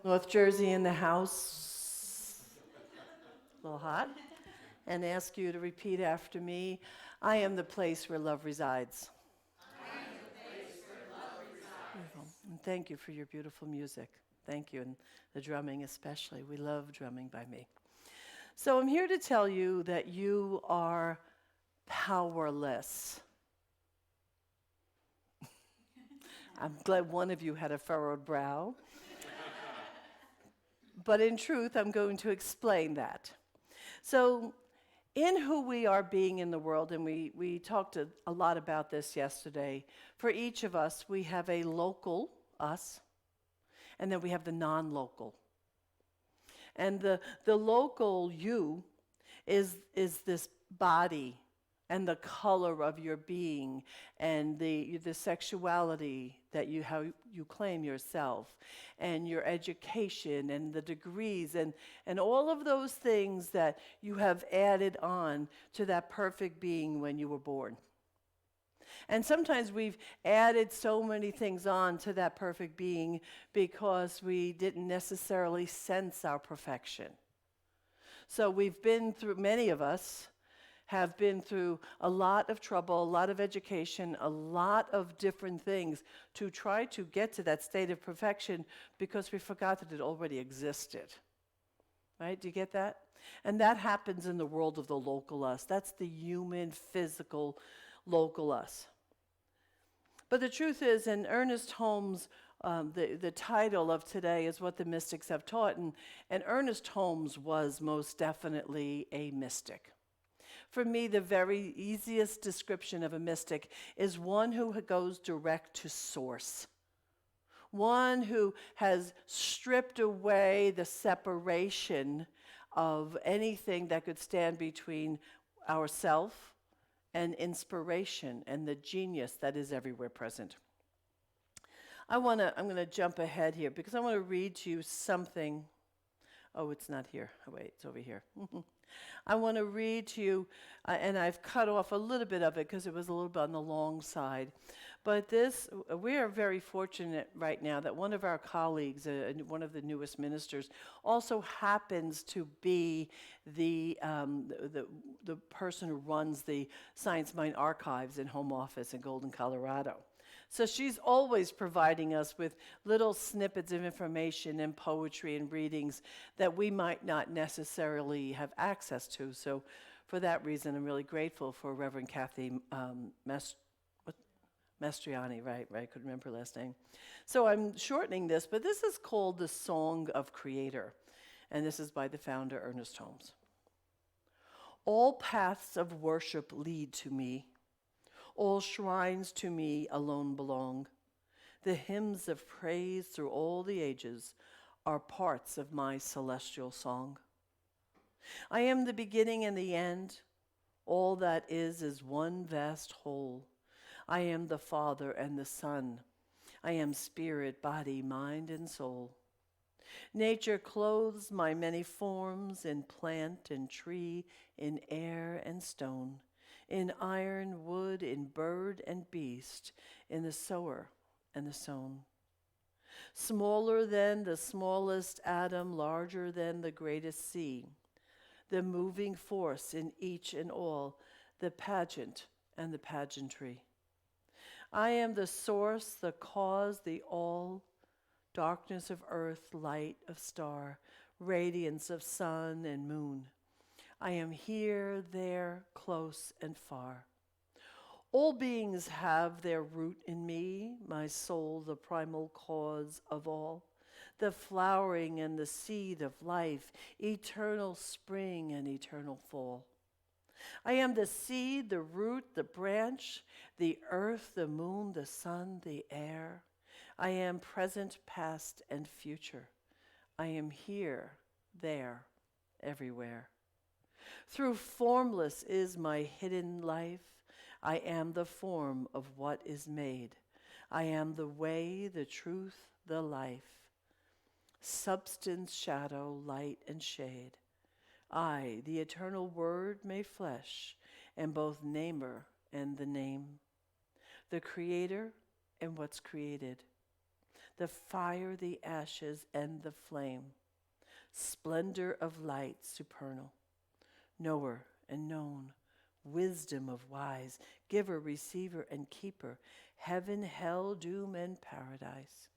North Jersey in the house. A little hot. And ask you to repeat after me. I am the place where love resides. Beautiful. And thank you for your beautiful music. Thank you. And the drumming especially. We love drumming by me. So I'm here to tell you that you are powerless. I'm glad one of you had a furrowed brow. But in truth, I'm going to explain that. So, in who we are being in the world, and we talked a lot about this yesterday, for each of us, we have a local us, and then we have the non-local. And the local you is this body and the color of your being and the sexuality that how you claim yourself and your education and the degrees and all of those things that you have added on to that perfect being when you were born. And sometimes we've added so many things on to that perfect being because we didn't necessarily sense our perfection. So we've been through, many of us have been through a lot of trouble, a lot of education, a lot of different things to try to get to that state of perfection because we forgot that it already existed. Right? Do you get that? And that happens in the world of the local us. That's the human, physical, local us. But the truth is, in Ernest Holmes, the title of today is What the Mystics Have Taught, and Ernest Holmes was most definitely a mystic. For me, the very easiest description of a mystic is one who goes direct to source. One who has stripped away the separation of anything that could stand between ourself and inspiration and the genius that is everywhere present. I'm going to jump ahead here because I want to read to you something. Oh, it's not here. Oh, wait, it's over here. I want to read to you, and I've cut off a little bit of it because it was a little bit on the long side. But this, we are very fortunate right now that one of our colleagues, one of the newest ministers, also happens to be the person who runs the Science Mind Archives in home office in Golden, Colorado. So she's always providing us with little snippets of information and poetry and readings that we might not necessarily have access to. So for that reason, I'm really grateful for Reverend Kathy Mastriani, right, I couldn't remember her last name. So I'm shortening this, but this is called The Song of Creator, and this is by the founder, Ernest Holmes. All paths of worship lead to me. All shrines to me alone belong. The hymns of praise through all the ages are parts of my celestial song. I am the beginning and the end. All that is one vast whole. I am the Father and the Son. I am spirit, body, mind, and soul. Nature clothes my many forms in plant and tree, in air and stone, in iron, wood, in bird and beast, in the sower and the sown. Smaller than the smallest atom, larger than the greatest sea, the moving force in each and all, the pageant and the pageantry. I am the source, the cause, the all, darkness of earth, light of star, radiance of sun and moon. I am here, there, close, and far. All beings have their root in me, my soul, the primal cause of all, the flowering and the seed of life, eternal spring and eternal fall. I am the seed, the root, the branch, the earth, the moon, the sun, the air. I am present, past, and future. I am here, there, everywhere. Through formless is my hidden life. I am the form of what is made. I am the way, the truth, the life. Substance, shadow, light, and shade. I, the eternal Word made flesh, am both namer and the name, the creator and what's created, the fire, the ashes, and the flame, splendor of light supernal, knower and known, wisdom of wise, giver, receiver, and keeper, heaven, hell, doom, and paradise,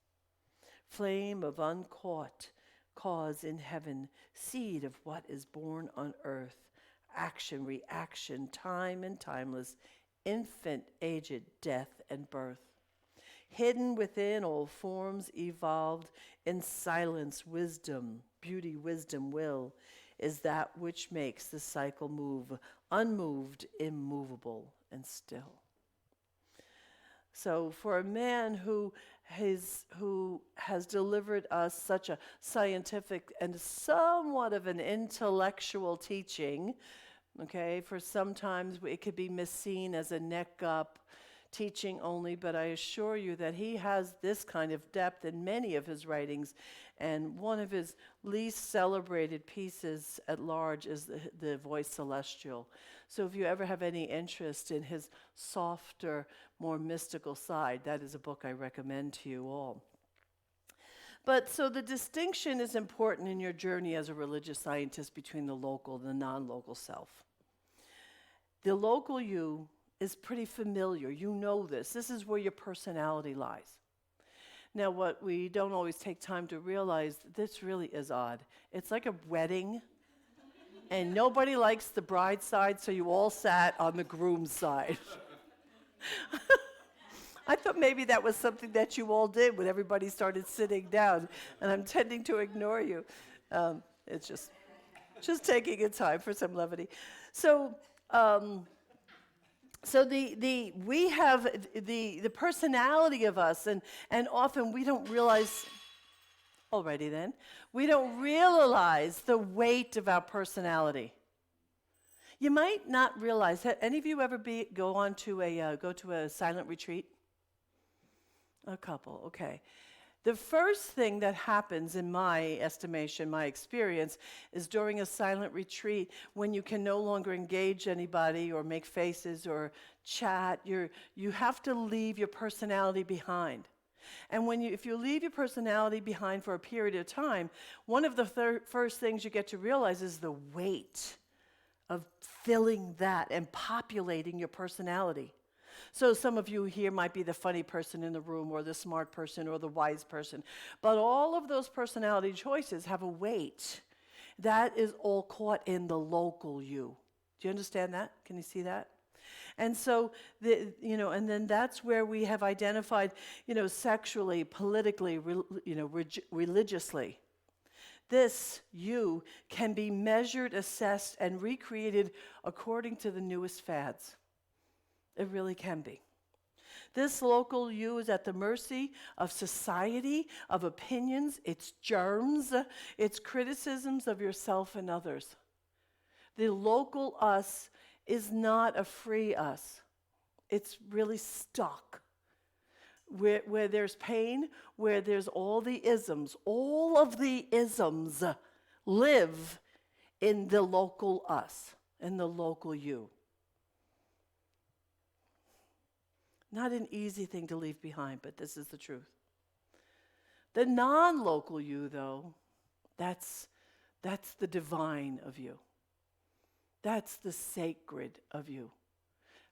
flame of uncaught cause in heaven, seed of what is born on earth, action, reaction, time and timeless, infant, aged, death and birth. Hidden within all forms evolved, in silence, wisdom, beauty, wisdom, will, is that which makes the cycle move, unmoved, immovable, and still. So for a man who has delivered us such a scientific and somewhat of an intellectual teaching, okay, for sometimes it could be misseen as a neck up teaching only, but I assure you that he has this kind of depth in many of his writings, and one of his least celebrated pieces at large is the Voice Celestial. So if you ever have any interest in his softer, more mystical side, that is a book I recommend to you all. But so the distinction is important in your journey as a religious scientist between the local and the non-local self. The local you is pretty familiar. You know this. This is where your personality lies. Now, what we don't always take time to realize, this really is odd. It's like a wedding, and nobody likes the bride's side, so you all sat on the groom's side. I thought maybe that was something that you all did when everybody started sitting down, and I'm tending to ignore you. It's just taking a time for some levity. So we have the personality of us, and often we don't realize. Alrighty then, we don't realize the weight of our personality. You might not realize. Have any of you ever go to a silent retreat? A couple, okay. The first thing that happens, in my estimation, my experience, is during a silent retreat when you can no longer engage anybody or make faces or chat. You have to leave your personality behind. And if you leave your personality behind for a period of time, one of the first things you get to realize is the weight of filling that and populating your personality. So some of you here might be the funny person in the room, or the smart person, or the wise person. But all of those personality choices have a weight. That is all caught in the local you. Do you understand that? Can you see that? And so, and then that's where we have identified, sexually, politically, religiously. This you can be measured, assessed, and recreated according to the newest fads. It really can be. This local you is at the mercy of society, of opinions, its germs, its criticisms of yourself and others. The local us is not a free us. It's really stuck. Where there's pain, where there's all the isms live in the local us, in the local you. Not an easy thing to leave behind, but this is the truth. The non-local you, though, that's the divine of you. That's the sacred of you.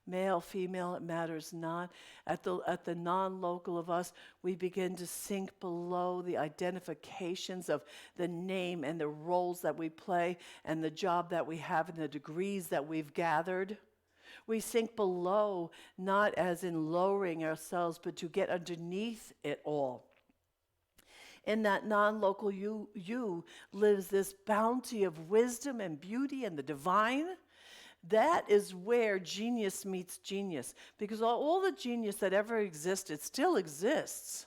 Male, female, it matters not. At the non-local of us, we begin to sink below the identifications of the name and the roles that we play and the job that we have and the degrees that we've gathered. We sink below, not as in lowering ourselves, but to get underneath it all. In that non-local you lives this bounty of wisdom and beauty and the divine. That is where genius meets genius, because all the genius that ever existed still exists.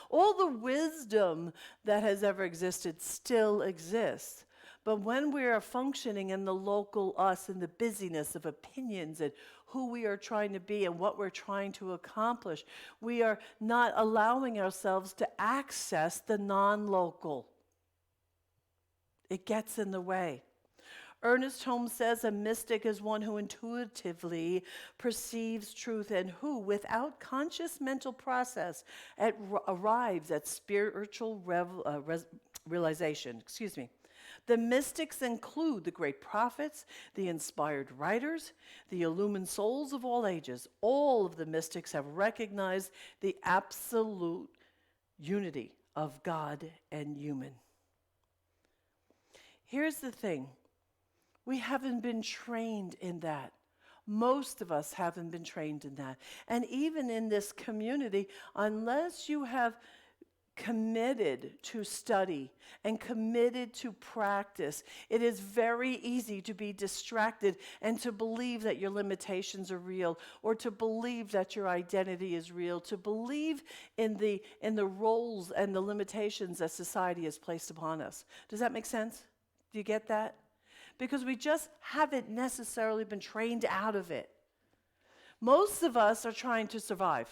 All the wisdom that has ever existed still exists. But when we are functioning in the local us, in the busyness of opinions and who we are trying to be and what we're trying to accomplish, we are not allowing ourselves to access the non-local. It gets in the way. Ernest Holmes says a mystic is one who intuitively perceives truth and who, without conscious mental process, arrives at spiritual realization. The mystics include the great prophets, the inspired writers, the illumined souls of all ages. All of the mystics have recognized the absolute unity of God and human. Here's the thing. We haven't been trained in that. Most of us haven't been trained in that. And even in this community, unless you have committed to study and committed to practice, it is very easy to be distracted and to believe that your limitations are real, or to believe that your identity is real, to believe in the roles and the limitations that society has placed upon us. Does that make sense? Do you get that? Because we just haven't necessarily been trained out of it. Most of us are trying to survive.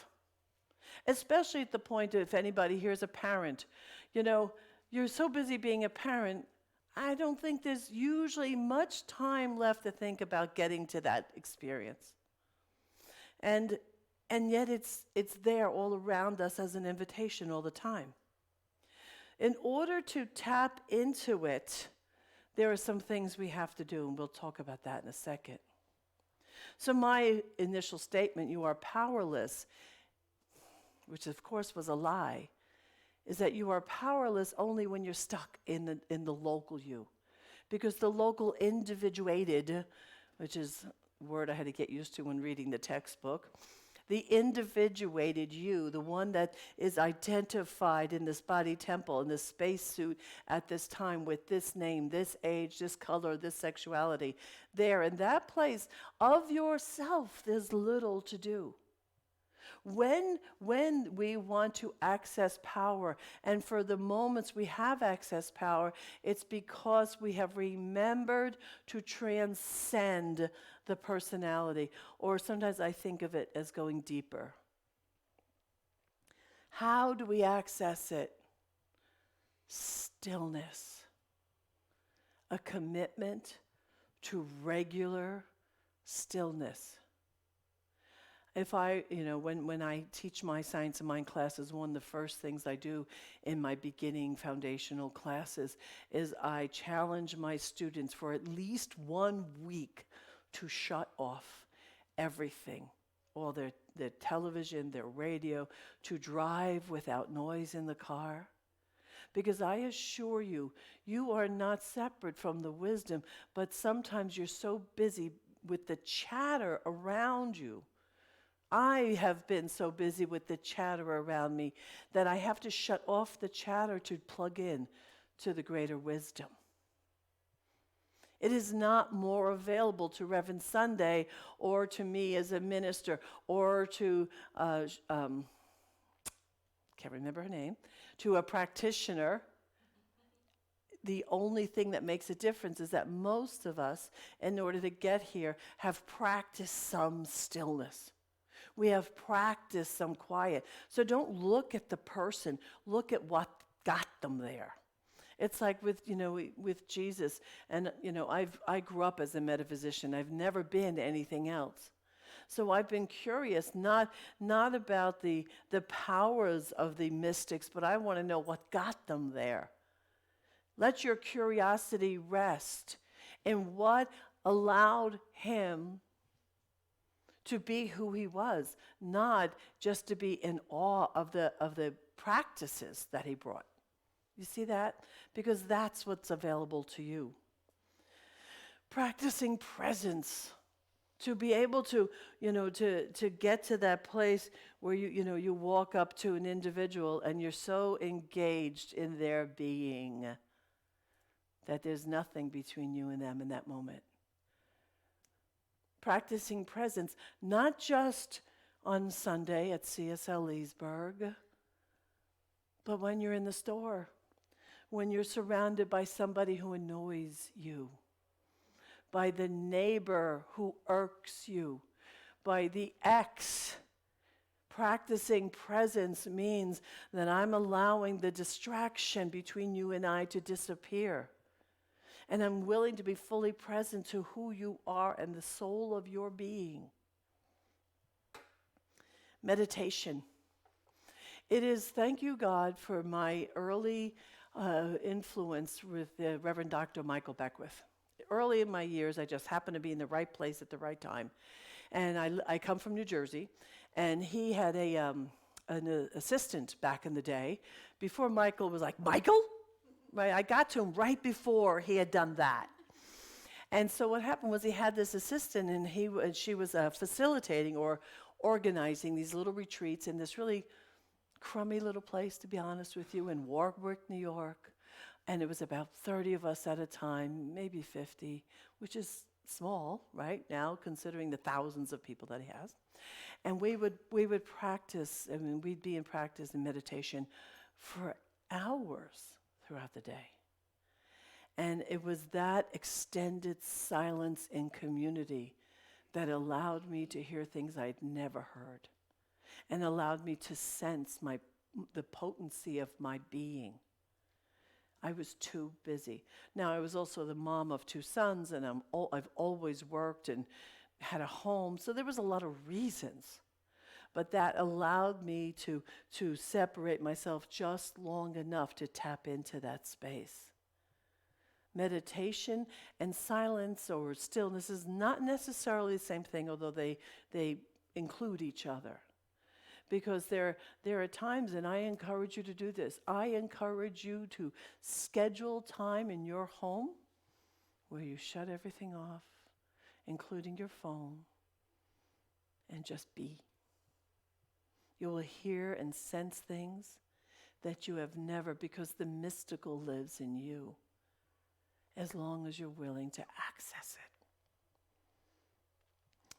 Especially at the point of, if anybody here is a parent, you're so busy being a parent, I don't think there's usually much time left to think about getting to that experience. And yet it's there all around us as an invitation all the time. In order to tap into it, there are some things we have to do, and we'll talk about that in a second. So my initial statement, you are powerless, which of course was a lie, is that you are powerless only when you're stuck in the local you. Because the local individuated, which is a word I had to get used to when reading the textbook, the individuated you, the one that is identified in this body temple, in this spacesuit at this time with this name, this age, this color, this sexuality, there in that place of yourself, there's little to do. When we want to access power, and for the moments we have access power, it's because we have remembered to transcend the personality, or sometimes I think of it as going deeper. How do we access it? Stillness. A commitment to regular stillness. If when I teach my Science of Mind classes, one of the first things I do in my beginning foundational classes is I challenge my students for at least 1 week to shut off everything, all their television, their radio, to drive without noise in the car. Because I assure you, you are not separate from the wisdom, but sometimes you're so busy with the chatter around you. I have been so busy with the chatter around me that I have to shut off the chatter to plug in to the greater wisdom. It is not more available to Reverend Sunday or to me as a minister or to, can't remember her name, to a practitioner. The only thing that makes a difference is that most of us, in order to get here, have practiced some stillness. We have practiced some quiet. So don't look at the person, look at what got them there. It's like with Jesus, and I grew up as a metaphysician. I've never been anything else. So I've been curious, not about the powers of the mystics, but I want to know what got them there. Let your curiosity rest in what allowed him to be who he was, not just to be in awe of the practices that he brought. You see that? Because that's what's available to you. Practicing presence, to be able to get to that place where you walk up to an individual and you're so engaged in their being that there's nothing between you and them in that moment. Practicing presence, not just on Sunday at CSL Leesburg, but when you're in the store, when you're surrounded by somebody who annoys you, by the neighbor who irks you, by the ex. Practicing presence means that I'm allowing the distraction between you and I to disappear. And I'm willing to be fully present to who you are and the soul of your being. Meditation. It is, thank you, God, for my early influence with Reverend Dr. Michael Beckwith. Early in my years, I just happened to be in the right place at the right time. And I come from New Jersey, and he had an assistant back in the day, before Michael was like, Michael? Right, I got to him right before he had done that. And so what happened was he had this assistant, and she was facilitating or organizing these little retreats in this really crummy little place, to be honest with you, in Warwick, New York. And it was about 30 of us at a time, maybe 50, which is small right now, considering the thousands of people that he has. And we would practice, I mean, we'd be in practice in meditation for hours throughout the day. And it was that extended silence in community that allowed me to hear things I'd never heard, and allowed me to sense the potency of my being. I was too busy. Now, I was also the mom of 2 sons, and I've always worked and had a home, so there was a lot of reasons. But that allowed me to separate myself just long enough to tap into that space. Meditation and silence or stillness is not necessarily the same thing, although they include each other. Because there are times, and I encourage you to do this, I encourage you to schedule time in your home where you shut everything off, including your phone, and just be. You will hear and sense things that you have never, because the mystical lives in you, as long as you're willing to access it.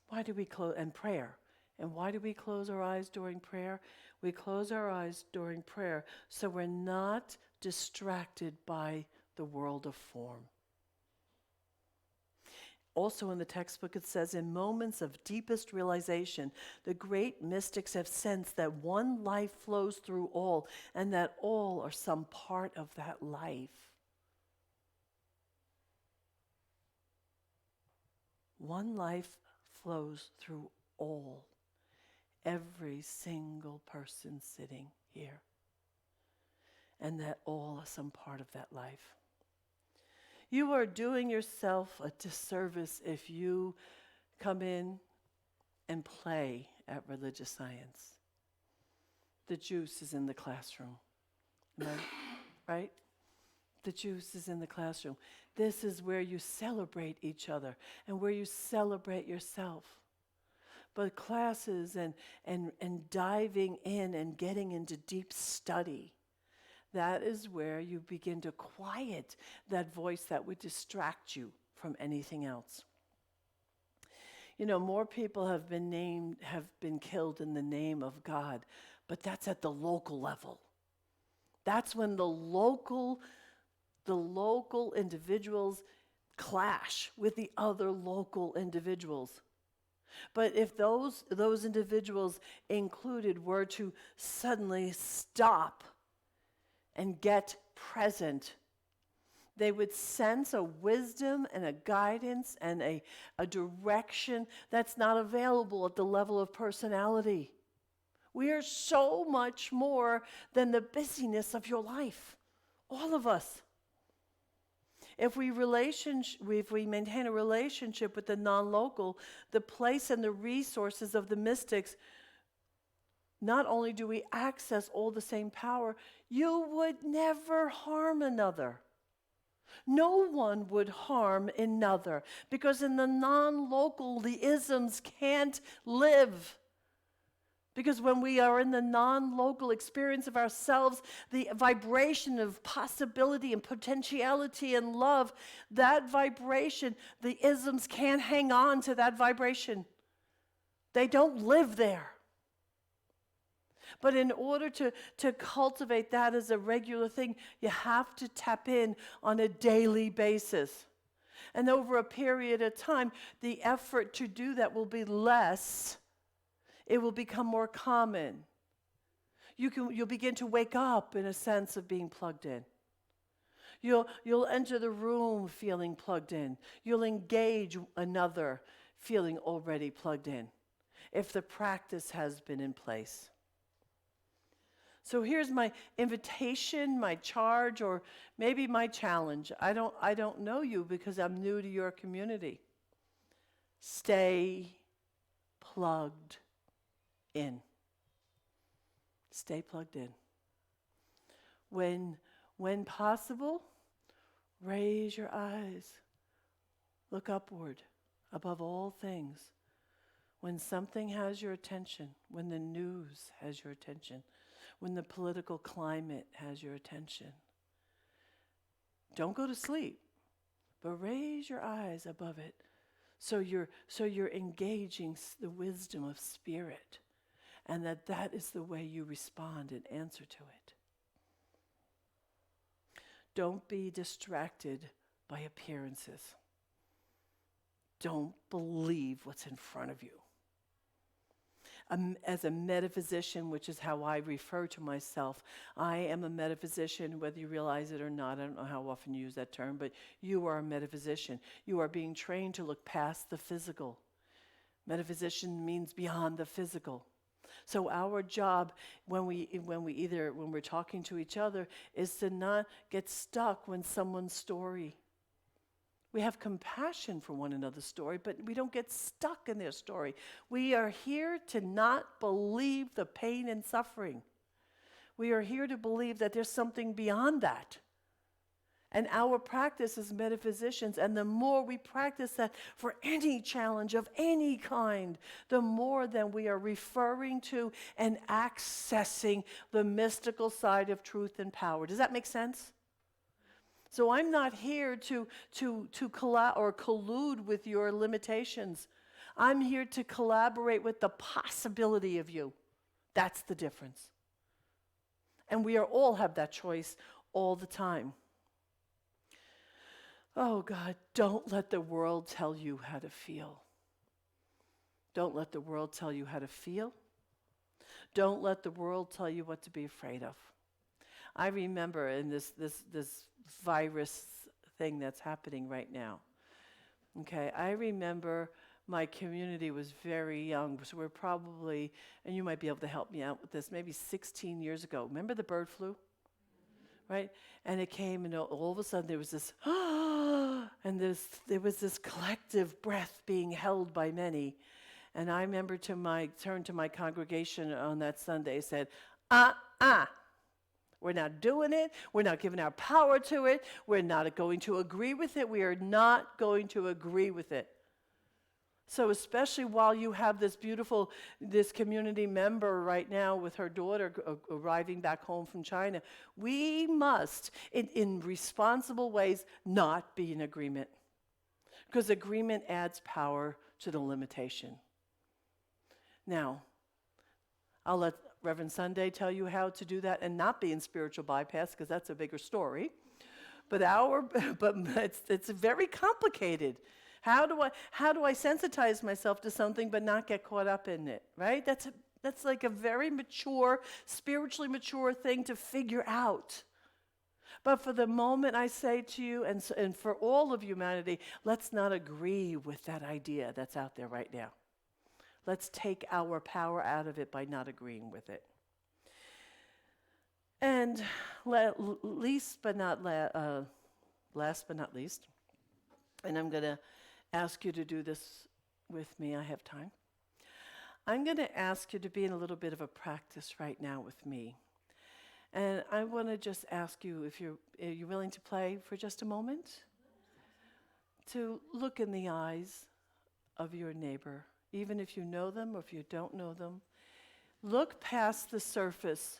Why do we close? And prayer. And why do we close our eyes during prayer? We close our eyes during prayer so we're not distracted by the world of form. Also in the textbook it says, in moments of deepest realization, the great mystics have sensed that one life flows through all, and that all are some part of that life. One life flows through all. Every single person sitting here. And that all are some part of that life. You are doing yourself a disservice if you come in and play at religious science. The juice is in the classroom. Right? The juice is in the classroom. This is where you celebrate each other and where you celebrate yourself. But classes and diving in and getting into deep study, that is where you begin to quiet that voice that would distract you from anything else. You know, more people have been killed in the name of God, but that's at the local level. That's when the local individuals clash with the other local individuals. But if those individuals included were to suddenly stop and get present, they would sense a wisdom and a guidance and a direction that's not available at the level of personality. We are so much more than the busyness of your life, all of us. If we maintain a relationship with the non-local, the place and the resources of the mystics, not only do we access all the same power, you would never harm another. No one would harm another, because in the non-local, the isms can't live. Because when we are in the non-local experience of ourselves, the vibration of possibility and potentiality and love, that vibration, the isms can't hang on to that vibration. They don't live there. But in order to cultivate that as a regular thing, you have to tap in on a daily basis. And over a period of time, the effort to do that will be less. It will become more common. You'll begin to wake up in a sense of being plugged in. You'll enter the room feeling plugged in. You'll engage another feeling already plugged in if the practice has been in place. So here's my invitation, my charge, or maybe my challenge. I don't know you because I'm new to your community. Stay plugged in. Stay plugged in. When possible, raise your eyes. Look upward above all things. When something has your attention, when the news has your attention, when the political climate has your attention, don't go to sleep, but raise your eyes above it so you're engaging the wisdom of spirit, and that is the way you respond and answer to it. Don't be distracted by appearances. Don't believe what's in front of you. As a metaphysician, which is how I refer to myself, I am a metaphysician, whether you realize it or not. I don't know how often you use that term, but you are a metaphysician. You are being trained to look past the physical. Metaphysician means beyond the physical. So our job when we're talking to each other is to not get stuck when someone's story. We have compassion for one another's story, but we don't get stuck in their story. We are here to not believe the pain and suffering. We are here to believe that there's something beyond that. And our practice as metaphysicians, and the more we practice that for any challenge of any kind, the more then we are referring to and accessing the mystical side of truth and power. Does that make sense? So I'm not here to collude with your limitations. I'm here to collaborate with the possibility of you. That's the difference. And we all have that choice all the time. Oh God, don't let the world tell you how to feel. Don't let the world tell you how to feel. Don't let the world tell you what to be afraid of. I remember in this virus thing that's happening right now. Okay, I remember my community was very young, so we're probably, and you might be able to help me out with this, maybe 16 years ago. Remember the bird flu? Right? And it came, and all of a sudden there was this, and there was this collective breath being held by many. And I remember turned to my congregation on that Sunday, said, we're not doing it. We're not giving our power to it. We're not going to agree with it. We are not going to agree with it. So especially while you have this community member right now with her daughter arriving back home from China, we must, in responsible ways, not be in agreement. Because agreement adds power to the limitation. Now, I'll let Reverend Sunday tell you how to do that and not be in spiritual bypass, because that's a bigger story. But it's very complicated. How do I sensitize myself to something but not get caught up in it, right? That's like a very mature, spiritually mature thing to figure out. But for the moment, I say to you, and for all of humanity, let's not agree with that idea that's out there right now. Let's take our power out of it by not agreeing with it. And last but not least, and I'm going to ask you to do this with me. I have time. I'm going to ask you to be in a little bit of a practice right now with me. And I want to just ask you if you're willing to play for just a moment, to look in the eyes of your neighbor, even if you know them or if you don't know them. Look past the surface.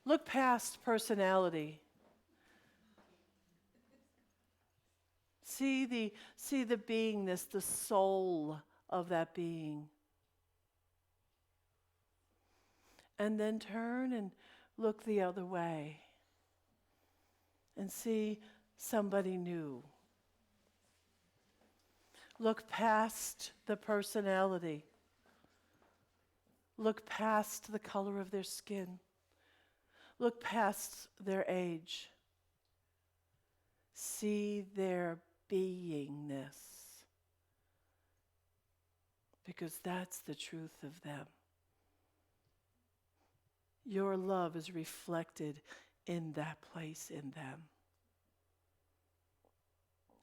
Look past personality. See the beingness, the soul of that being. And then turn and look the other way and see somebody new. Look past the personality. Look past the color of their skin. Look past their age. see their beingness, because that's the truth of them. Your love is reflected in that place in them.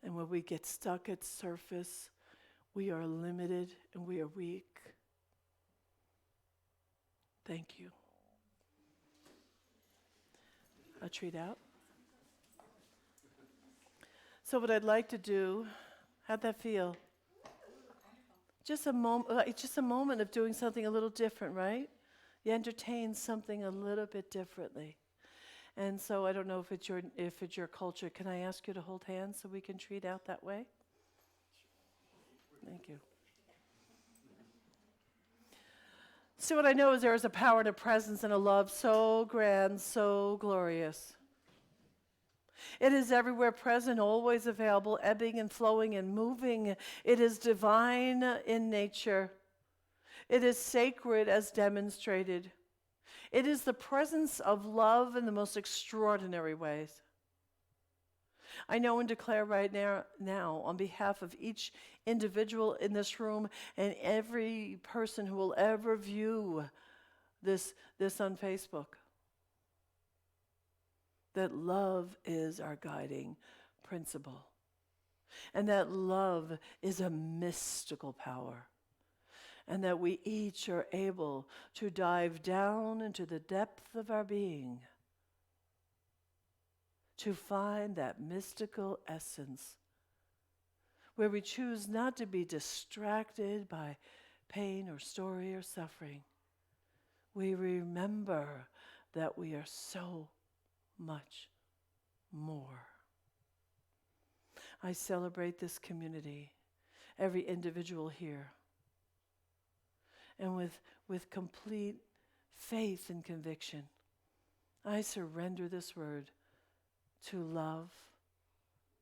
And when we get stuck at surface, we are limited and we are weak. Thank you. A treat out. So what I'd like to do, how'd that feel? Just a moment of doing something a little different, right? You entertain something a little bit differently. And so I don't know if it's your culture. Can I ask you to hold hands so we can treat out that way? Thank you. So what I know is there is a power and a presence and a love so grand, so glorious. It is everywhere present, always available, ebbing and flowing and moving. It is divine in nature. It is sacred as demonstrated. It is the presence of love in the most extraordinary ways. I know and declare right now on behalf of each individual in this room and every person who will ever view this on Facebook, that love is our guiding principle. And that love is a mystical power. And that we each are able to dive down into the depth of our being to find that mystical essence where we choose not to be distracted by pain or story or suffering. We remember that we are so much more. I celebrate this community, every individual here, and with complete faith and conviction, I surrender this word to love,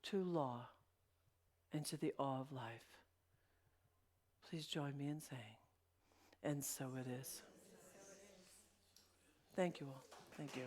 to law, and to the awe of life. Please join me in saying, and so it is. Thank you all. Thank you.